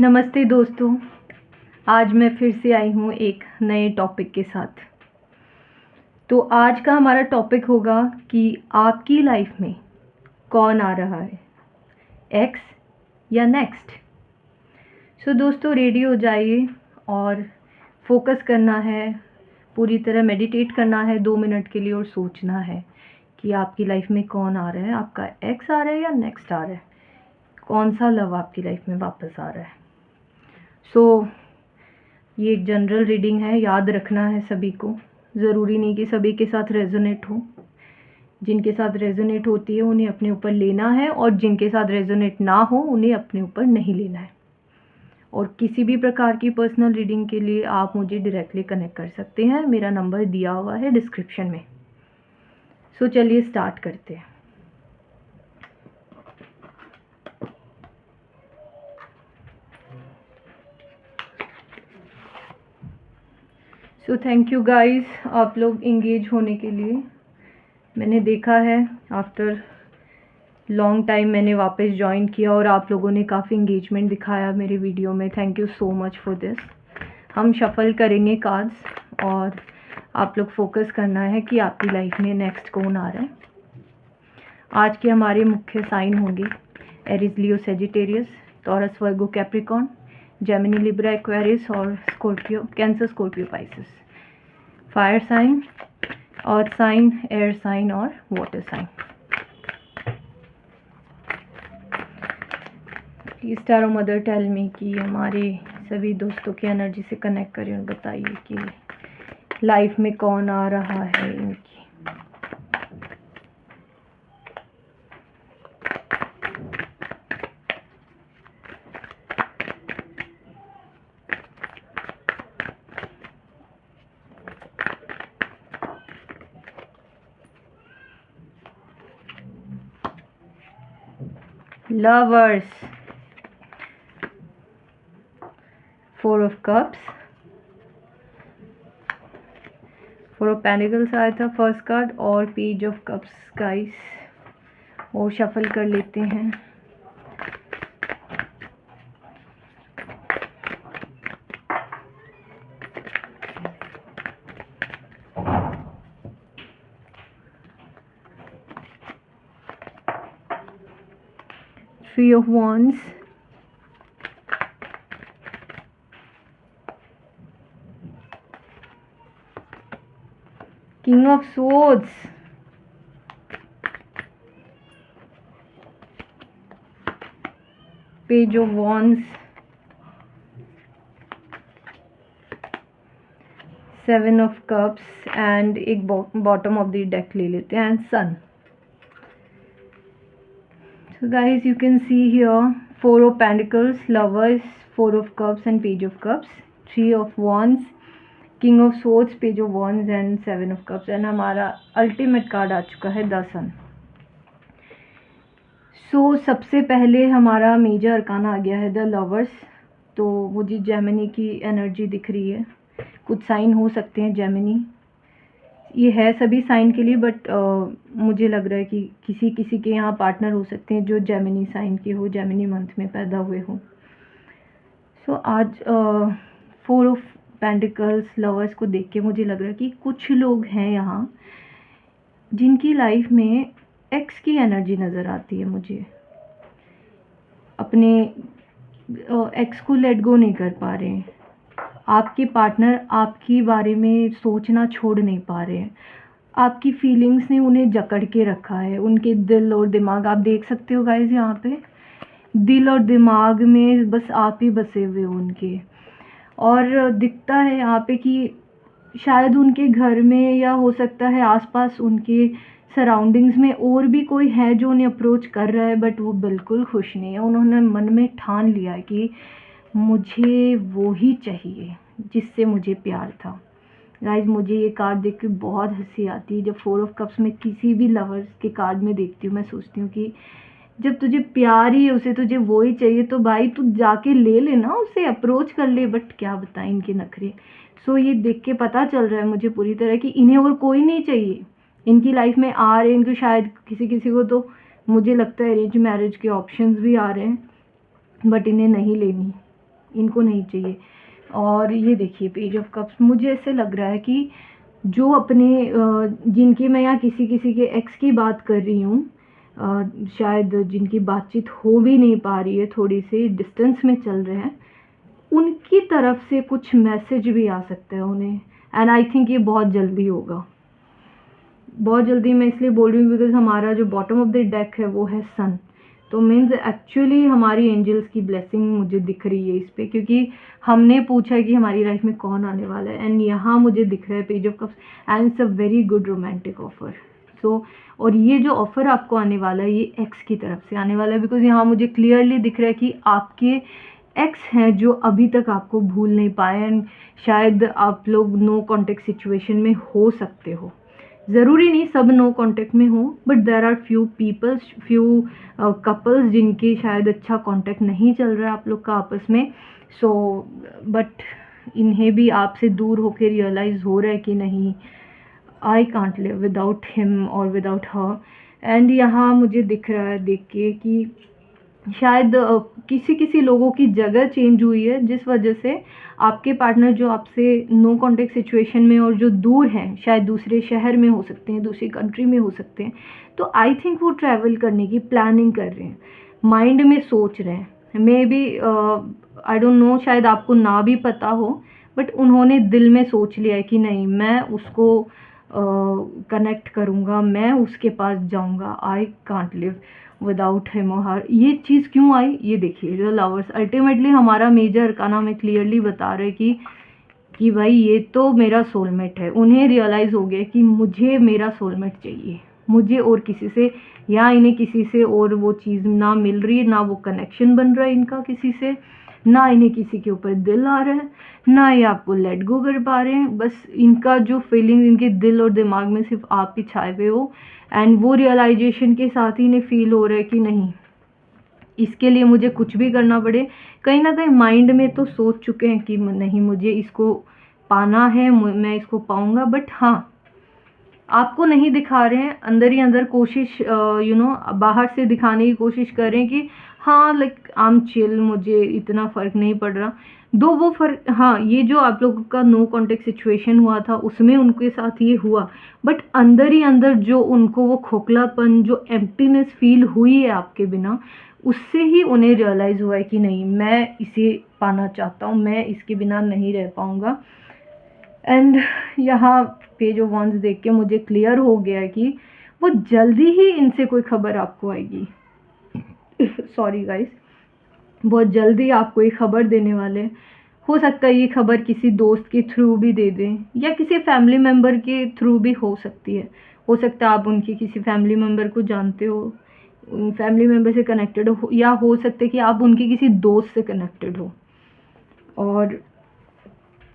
नमस्ते दोस्तों। आज मैं फिर से आई हूँ एक नए टॉपिक के साथ। तो आज का हमारा टॉपिक होगा कि आपकी लाइफ में कौन आ रहा है, एक्स या नेक्स्ट। सो दोस्तों, रेडी हो जाइए और फोकस करना है, पूरी तरह मेडिटेट करना है 2 मिनट के लिए और सोचना है कि आपकी लाइफ में कौन आ रहा है, आपका एक्स आ रहा है या नेक्स्ट आ रहा है, कौन सा लव आपकी लाइफ में वापस आ रहा है। ये एक जनरल रीडिंग है, याद रखना है सभी को। ज़रूरी नहीं कि सभी के साथ रेजोनेट हो। जिनके साथ रेजोनेट होती है उन्हें अपने ऊपर लेना है, और जिनके साथ रेजोनेट ना हो उन्हें अपने ऊपर नहीं लेना है। और किसी भी प्रकार की पर्सनल रीडिंग के लिए आप मुझे डायरेक्टली कनेक्ट कर सकते हैं। मेरा नंबर दिया हुआ है डिस्क्रिप्शन में। सो चलिए स्टार्ट करते हैं। सो थैंक यू गाइस, आप लोग इंगेज होने के लिए। मैंने देखा है आफ्टर लॉन्ग टाइम मैंने वापस ज्वाइन किया और आप लोगों ने काफ़ी इंगेजमेंट दिखाया मेरे वीडियो में। Thank you so much for this. हम शफल करेंगे कार्ड्स और आप लोग फोकस करना है कि आपकी लाइफ में नेक्स्ट कौन आ रहा है। आज के हमारे मुख्य साइन होंगे Aries, Leo, Sagittarius, Taurus, Virgo, Capricorn, Gemini, Libra, Aquarius और Scorpio, cancer, Scorpio, Pisces. Fire sign, earth sign, air sign और water sign. Please tarot mother tell me कि हमारे सभी दोस्तों की एनर्जी से कनेक्ट करें और बताइए कि लाइफ में कौन आ रहा है इनकी। Lovers, 4 of cups, 4 of pentacles आया था फर्स्ट कार्ड, और पेज ऑफ कप्स गाइस। और शफल कर लेते हैं। Three of Wands, King of Swords, Page of Wands, 7 of Cups and एक बॉटम ऑफ द डेक ले लेते हैं, and sun. So guys, you can see here 4 of Pentacles, Lovers, 4 of Cups and Page of Cups, 3 of Wands, King of Swords, Page of Wands and 7 of Cups, and हमारा ultimate card आ चुका है the सन। सो सबसे पहले हमारा major arcana आ गया है the lovers. तो मुझे जेमिनी की एनर्जी दिख रही है। कुछ साइन हो सकते हैं जेमिनी, ये है सभी साइन के लिए, बट मुझे लग रहा है कि किसी किसी के यहाँ पार्टनर हो सकते हैं जो जेमिनी साइन के हो, जेमिनी मंथ में पैदा हुए हो। सो आज 4 ऑफ पेंटिकल्स, लवर्स को देख के मुझे लग रहा है कि कुछ लोग हैं यहाँ जिनकी लाइफ में एक्स की एनर्जी नज़र आती है। मुझे अपने एक्स को लेट गो नहीं कर पा रहे हैं। आपके पार्टनर आपके बारे में सोचना छोड़ नहीं पा रहे हैं। आपकी फीलिंग्स ने उन्हें जकड़ के रखा है। उनके दिल और दिमाग, आप देख सकते हो गाइस यहाँ पे, दिल और दिमाग में बस आप ही बसे हुए हो उनके। और दिखता है यहाँ पे कि शायद उनके घर में या हो सकता है आसपास उनके सराउंडिंग्स में और भी कोई है जो उन्हें अप्रोच कर रहा है, बट वो बिल्कुल खुश नहीं है। उन्होंने मन में ठान लिया है कि मुझे वो ही चाहिए जिससे मुझे प्यार था। गाइज, मुझे ये कार्ड देख के बहुत हंसी आती है। जब 4 ऑफ कप्स में किसी भी लवर्स के कार्ड में देखती हूँ, मैं सोचती हूँ कि जब तुझे प्यार ही है उसे, तुझे वो ही चाहिए, तो भाई तू जाके ले लेना, उसे अप्रोच कर ले। बट क्या बताएं इनके नखरे। सो ये देख के पता चल रहा है मुझे पूरी तरह कि इन्हें और कोई नहीं चाहिए। इनकी लाइफ में आ रहे हैं, इनको शायद किसी किसी को तो मुझे लगता है अरेंज मैरिज के ऑप्शंस भी आ रहे हैं, बट इन्हें नहीं लेनी। इनको नहीं चाहिए। और ये देखिए पेज ऑफ कप्स, मुझे ऐसे लग रहा है कि जो अपने जिनकी मैं यहाँ किसी किसी के एक्स की बात कर रही हूँ, शायद जिनकी बातचीत हो भी नहीं पा रही है, थोड़ी सी डिस्टेंस में चल रहे हैं, उनकी तरफ से कुछ मैसेज भी आ सकता है उन्हें। एंड आई थिंक ये बहुत जल्दी होगा, बहुत जल्दी। मैं इसलिए बोल रही हूँ बिकॉज हमारा जो बॉटम ऑफ द डेक है वो है सन, तो मीन्स एक्चुअली हमारी एंजल्स की ब्लेसिंग मुझे दिख रही है इस पे, क्योंकि हमने पूछा है कि हमारी लाइफ में कौन आने वाला है, एंड यहाँ मुझे दिख रहा है page of cups, and it's a very good romantic offer. So और ये जो ऑफर आपको आने वाला है ये एक्स की तरफ से आने वाला है, बिकॉज यहाँ मुझे क्लियरली दिख रहा है कि आपके एक्स हैं जो अभी तक आपको भूल नहीं पाए, एंड शायद आप लोग नो कॉन्टेक्ट सिचुएशन में हो सकते हो। ज़रूरी नहीं सब नो कांटेक्ट में हो, but there are few peoples, few couples जिनकी शायद अच्छा कांटेक्ट नहीं चल रहा है आप लोग का आपस में। सो बट इन्हें भी आपसे दूर होकर रियलाइज़ हो रहा है कि नहीं, I can't live without him और विदाउट हर। एंड यहाँ मुझे दिख रहा है देख के कि शायद किसी किसी लोगों की जगह चेंज हुई है, जिस वजह से आपके पार्टनर जो आपसे नो कॉन्टेक्ट सिचुएशन में और जो दूर हैं, शायद दूसरे शहर में हो सकते हैं, दूसरी कंट्री में हो सकते हैं, तो आई थिंक वो ट्रैवल करने की प्लानिंग कर रहे हैं, माइंड में सोच रहे हैं। Maybe I don't know, शायद आपको ना भी पता हो, बट उन्होंने दिल में सोच लिया है कि नहीं, मैं उसको कनेक्ट करूँगा, मैं उसके पास जाऊँगा, I can't live without him और हर। ये चीज़ क्यों आई, ये देखिए द लवर्स। अल्टीमेटली हमारा मेजर अरकाना में क्लियरली बता रहे कि भाई ये तो मेरा सोलमेट है। उन्हें रियलाइज़ हो गया कि मुझे मेरा सोलमेट चाहिए, मुझे और किसी से, या इन्हें किसी से और वो चीज़ ना मिल रही है, ना वो कनेक्शन बन रहा है इनका किसी से, ना इन्हें किसी के ऊपर दिल आ रहा है, ना ये आपको लेट गो कर पा रहे हैं। बस इनका जो फीलिंग इनके दिल और दिमाग में सिर्फ आप ही छाए हुए हो, एंड वो रियलाइजेशन के साथ ही इन्हें फील हो रहा है कि नहीं, इसके लिए मुझे कुछ भी करना पड़े। कहीं ना कहीं माइंड में तो सोच चुके हैं कि नहीं, मुझे इसको पाना है, मैं इसको पाऊंगा, बट हाँ आपको नहीं दिखा रहे हैं, अंदर ही अंदर कोशिश बाहर से दिखाने की कोशिश कर रहे हैं कि हाँ लाइक आई एम चिल, मुझे इतना फ़र्क नहीं पड़ रहा। दो वो फ़र्क, हाँ ये जो आप लोगों का नो कॉन्टेक्ट सिचुएशन हुआ था उसमें उनके साथ ये हुआ, बट अंदर ही अंदर जो उनको वो खोखलापन, जो एम्प्टीनेस फील हुई है आपके बिना, उससे ही उन्हें रियलाइज़ हुआ है कि नहीं, मैं इसे पाना चाहता हूँ, मैं इसके बिना नहीं रह पाऊँगा। एंड यहाँ पेज ऑफ वंस देख के मुझे क्लियर हो गया है कि वो जल्दी ही इनसे कोई खबर आपको आएगी। सॉरी गाइस, बहुत जल्दी आपको ये खबर देने वाले। हो सकता है ये खबर किसी दोस्त के थ्रू भी दे दें, या किसी फैमिली मेम्बर के थ्रू भी हो सकती है। हो सकता है आप उनकी किसी फैमिली मेम्बर को जानते हो, फैमिली मेम्बर से कनेक्टेड हो, या हो सकता है कि आप उनके किसी दोस्त से कनेक्टेड हो। और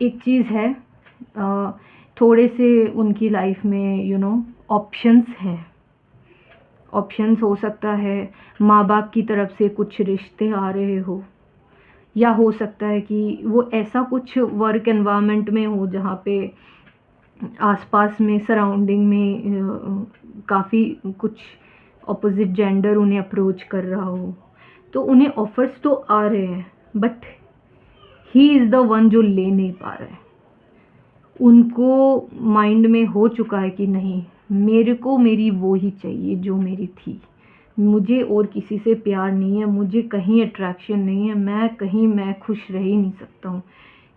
एक चीज़ है, थोड़े से उनकी लाइफ में ऑप्शंस हैं। ऑप्शंस हो सकता है माँ बाप की तरफ से कुछ रिश्ते आ रहे हो, या हो सकता है कि वो ऐसा कुछ वर्क एनवायरनमेंट में हो जहाँ पे आसपास में सराउंडिंग में काफ़ी कुछ ऑपोजिट जेंडर उन्हें अप्रोच कर रहा हो, तो उन्हें ऑफर्स तो आ रहे हैं, but he is the one जो ले नहीं पा रहा है। उनको माइंड में हो चुका है कि नहीं, मेरे को मेरी वो ही चाहिए जो मेरी थी, मुझे और किसी से प्यार नहीं है, मुझे कहीं अट्रैक्शन नहीं है, मैं खुश रह ही नहीं सकता हूँ।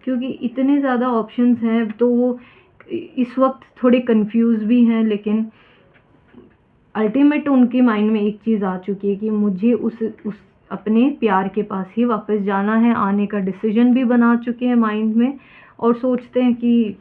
क्योंकि इतने ज़्यादा ऑप्शंस हैं, तो वो इस वक्त थोड़े कंफ्यूज भी हैं, लेकिन अल्टीमेट उनके माइंड में एक चीज़ आ चुकी है कि मुझे उस अपने प्यार के पास ही वापस जाना है। आने का डिसीजन भी बना चुके हैं माइंड में, और सोचते हैं कि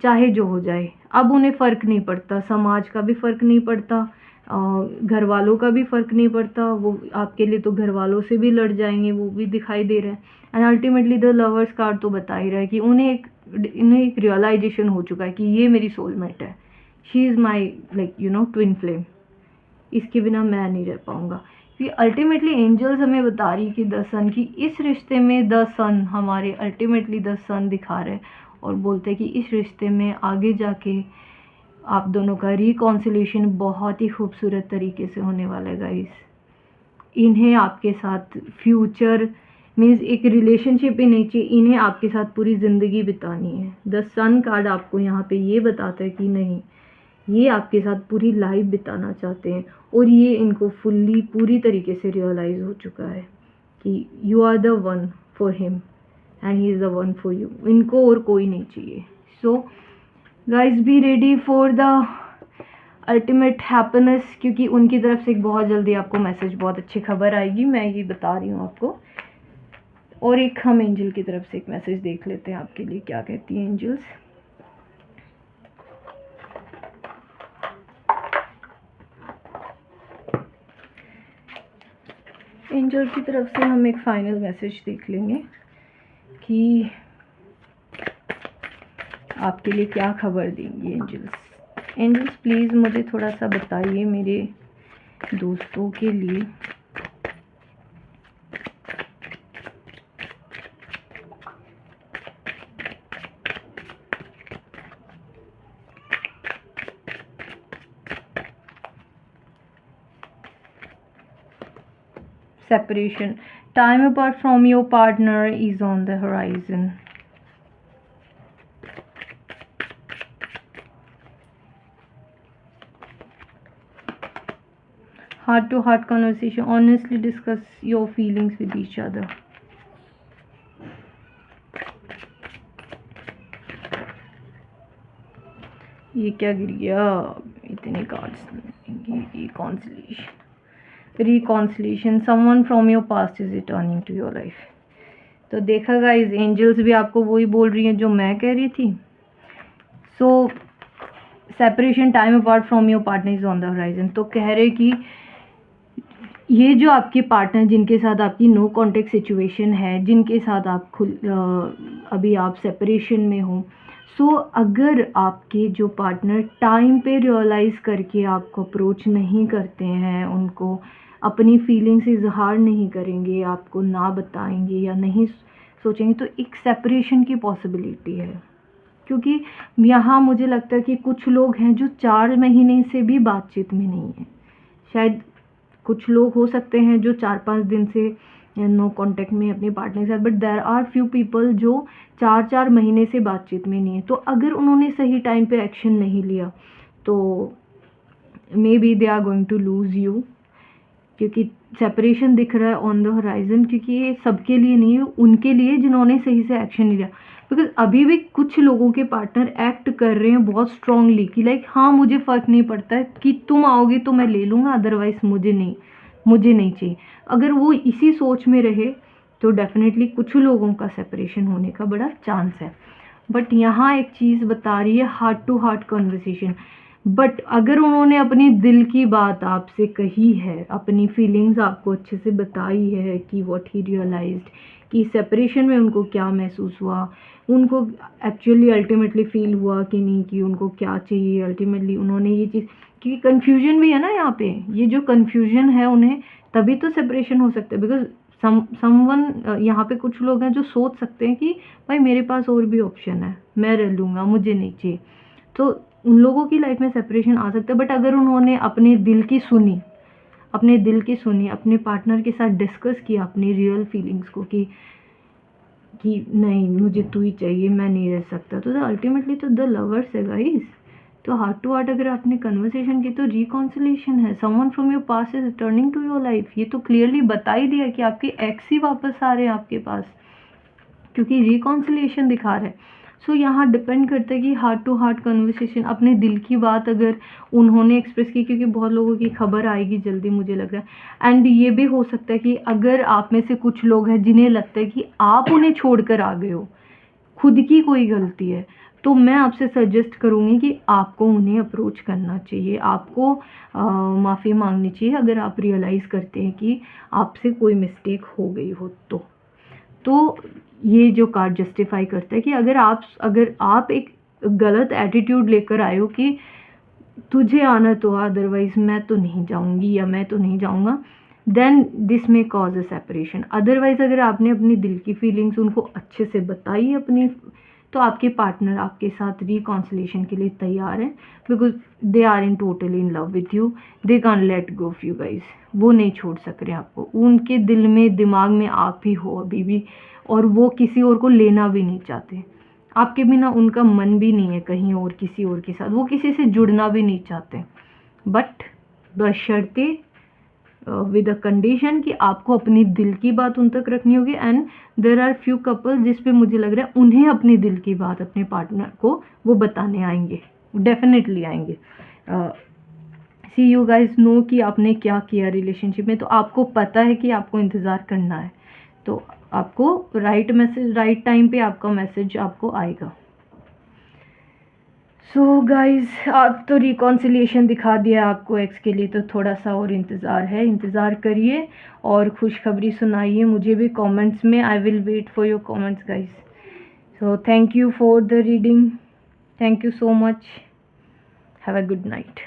चाहे जो हो जाए, अब उन्हें फ़र्क नहीं पड़ता, समाज का भी फ़र्क नहीं पड़ता, घर वालों का भी फ़र्क नहीं पड़ता। वो आपके लिए तो घर वालों से भी लड़ जाएंगे, वो भी दिखाई दे रहे हैं। And ultimately the lovers card तो बता ही रहा है कि इन्हें एक रियलाइजेशन हो चुका है कि ये मेरी सोलमेट है, she is my like twin flame, इसके बिना मैं नहीं रह पाऊँगा। क्योंकि अल्टीमेटली एंजल्स हमें बता रही कि द सन, की इस रिश्ते में द सन हमारे अल्टीमेटली द सन दिखा रहे हैं, और बोलते हैं कि इस रिश्ते में आगे जाके आप दोनों का रिकॉन्सिलेशन बहुत ही खूबसूरत तरीके से होने वाला है गाइस। इन्हें आपके साथ फ्यूचर मीन्स एक रिलेशनशिप ही नहीं चाहिए, इन्हें आपके साथ पूरी ज़िंदगी बितानी है। द सन कार्ड आपको यहाँ पे ये बताता है कि नहीं, ये आपके साथ पूरी लाइफ बिताना चाहते हैं और ये इनको फुल्ली पूरी तरीके से रियलाइज़ हो चुका है कि you are the one for him and he is the one for you. इनको और कोई नहीं चाहिए। So guys be ready for the ultimate happiness, क्योंकि उनकी तरफ से एक बहुत जल्दी आपको मैसेज, बहुत अच्छी खबर आएगी, मैं ये बता रही हूँ आपको। और एक हम एंजल की तरफ से एक मैसेज देख लेते हैं आपके लिए, क्या कहती हैं एंजल्स। एंजल की तरफ से हम एक फाइनल मैसेज देख लेंगे कि आपके लिए क्या खबर देंगी एंजल्स। एंजल्स प्लीज़ मुझे थोड़ा सा बताइए मेरे दोस्तों के लिए। Separation. Time apart from your partner is on the horizon. Heart to heart conversation. Honestly discuss your feelings with each other. ये क्या गिर गया, इतने cards. Reconciliation, someone from your past is returning to your life. तो देखा guys, angels भी आपको वही बोल रही हैं जो मैं कह रही थी। So separation, time apart from your partner is on the horizon. तो कह रहे कि ये जो आपके पार्टनर जिनके साथ आपकी नो कॉन्टेक्ट सिचुएशन है, जिनके साथ आप अभी आप सेपरेशन में हो, सो अगर आपके जो पार्टनर टाइम पे रियलाइज़ करके आपको अप्रोच नहीं करते हैं, उनको अपनी फीलिंग्स इजहार नहीं करेंगे, आपको ना बताएंगे या नहीं सोचेंगे, तो एक सेपरेशन की पॉसिबिलिटी है। क्योंकि यहाँ मुझे लगता है कि कुछ लोग हैं जो 4 महीने से भी बातचीत में नहीं है। शायद कुछ लोग हो सकते हैं जो 4-5 दिन से नो कांटेक्ट में अपने पार्टनर के साथ, but there are few people जो 4-4 महीने से बातचीत में नहीं है। तो अगर उन्होंने सही टाइम पे एक्शन नहीं लिया तो maybe they are going to lose you, क्योंकि सेपरेशन दिख रहा है ऑन द होराइजन। क्योंकि ये सबके लिए नहीं है, उनके लिए जिन्होंने सही से एक्शन नहीं लिया। बिकॉज अभी भी कुछ लोगों के पार्टनर एक्ट कर रहे हैं बहुत स्ट्रांगली कि लाइक हाँ मुझे फ़र्क नहीं पड़ता है कि तुम आओगे तो मैं ले लूँगा, अदरवाइज़ मुझे नहीं चाहिए। अगर वो इसी सोच में रहे तो डेफिनेटली कुछ लोगों का सेपरेशन होने का बड़ा चांस है। बट यहाँ एक चीज़ बता रही है, heart to heart conversation. But अगर उन्होंने अपनी दिल की बात आपसे कही है, अपनी फीलिंग्स आपको अच्छे से बताई है कि व्हाट ही रियलाइज्ड, कि सेपरेशन में उनको क्या महसूस हुआ, उनको एक्चुअली अल्टीमेटली फील हुआ कि नहीं, कि उनको क्या चाहिए अल्टीमेटली, उन्होंने ये चीज़, क्योंकि कन्फ्यूजन भी है ना यहाँ पे, ये जो कन्फ्यूजन है उन्हें तभी तो सेपरेशन हो सकता है। बिकॉज समवन यहाँ पे कुछ लोग हैं जो सोच सकते हैं कि भाई मेरे पास और भी ऑप्शन है, मैं रह लूँगा, मुझे नहीं चाहिए, तो उन लोगों की लाइफ में सेपरेशन आ सकता है। बट अगर उन्होंने अपने दिल की सुनी, अपने पार्टनर के साथ डिस्कस किया अपनी रियल फीलिंग्स को कि नहीं मुझे तू ही चाहिए, मैं नहीं रह सकता, तो अल्टीमेटली तो द लवर्स है गाइस। तो हार्ट टू हार्ट अगर आपने कन्वर्सेशन की तो रिकॉन्सिलेशन है, someone from your past is returning to your life. ये तो क्लियरली बता ही दिया कि आपके एक्स ही वापस आ रहे हैं आपके पास, क्योंकि रिकॉन्सिलेशन दिखा रहा है। सो यहाँ डिपेंड करता है कि हार्ट टू हार्ट कन्वर्सेशन, अपने दिल की बात अगर उन्होंने एक्सप्रेस की, क्योंकि बहुत लोगों की खबर आएगी जल्दी मुझे लग रहा है। एंड ये भी हो सकता है कि अगर आप में से कुछ लोग हैं जिन्हें लगता है कि आप उन्हें छोड़कर आ गए हो, खुद की कोई गलती है, तो मैं आपसे सजेस्ट करूँगी कि आपको उन्हें अप्रोच करना चाहिए, आपको माफ़ी मांगनी चाहिए अगर आप रियलाइज़ करते हैं कि आपसे कोई मिस्टेक हो गई हो। तो ये जो कार्ड जस्टिफाई करता है कि अगर आप एक गलत एटीट्यूड लेकर आए हो कि तुझे आना तो अदरवाइज़ मैं तो नहीं जाऊँगी या मैं तो नहीं जाऊँगा, देन दिस में कॉज अ सेपरेशन। अदरवाइज़ अगर आपने अपनी दिल की फीलिंग्स उनको अच्छे से बताई, अपनी तो आपके पार्टनर आपके साथ रिकॉन्सिलेशन के लिए तैयार हैं, because they are in totally in love with you, they can't let go of you guys. वो नहीं छोड़ सक रहे आपको, उनके दिल में दिमाग में आप ही हो अभी भी, और वो किसी और को लेना भी नहीं चाहते। आपके बिना उनका मन भी नहीं है कहीं और किसी और के साथ, वो किसी से जुड़ना भी नहीं चाहते, बट बशर्ते विद अ कंडीशन कि आपको अपनी दिल की बात उन तक रखनी होगी। And there are few couples जिस पे मुझे लग रहा है उन्हें अपनी दिल की बात अपने पार्टनर को वो बताने आएंगे, डेफिनेटली आएंगे। सी यू गाइज नो कि आपने क्या किया रिलेशनशिप में, तो आपको पता है कि आपको इंतज़ार करना है, तो आपको राइट मैसेज राइट टाइम पे आपका मैसेज आपको आएगा। सो गाइज आप तो रिकॉन्सिलिएशन दिखा दिया आपको एक्स के लिए, तो थोड़ा सा और इंतज़ार है, इंतज़ार करिए और खुशखबरी सुनाइए मुझे भी कमेंट्स में। I will wait for your comments guys. So thank you for the reading, thank you so much, have a good night.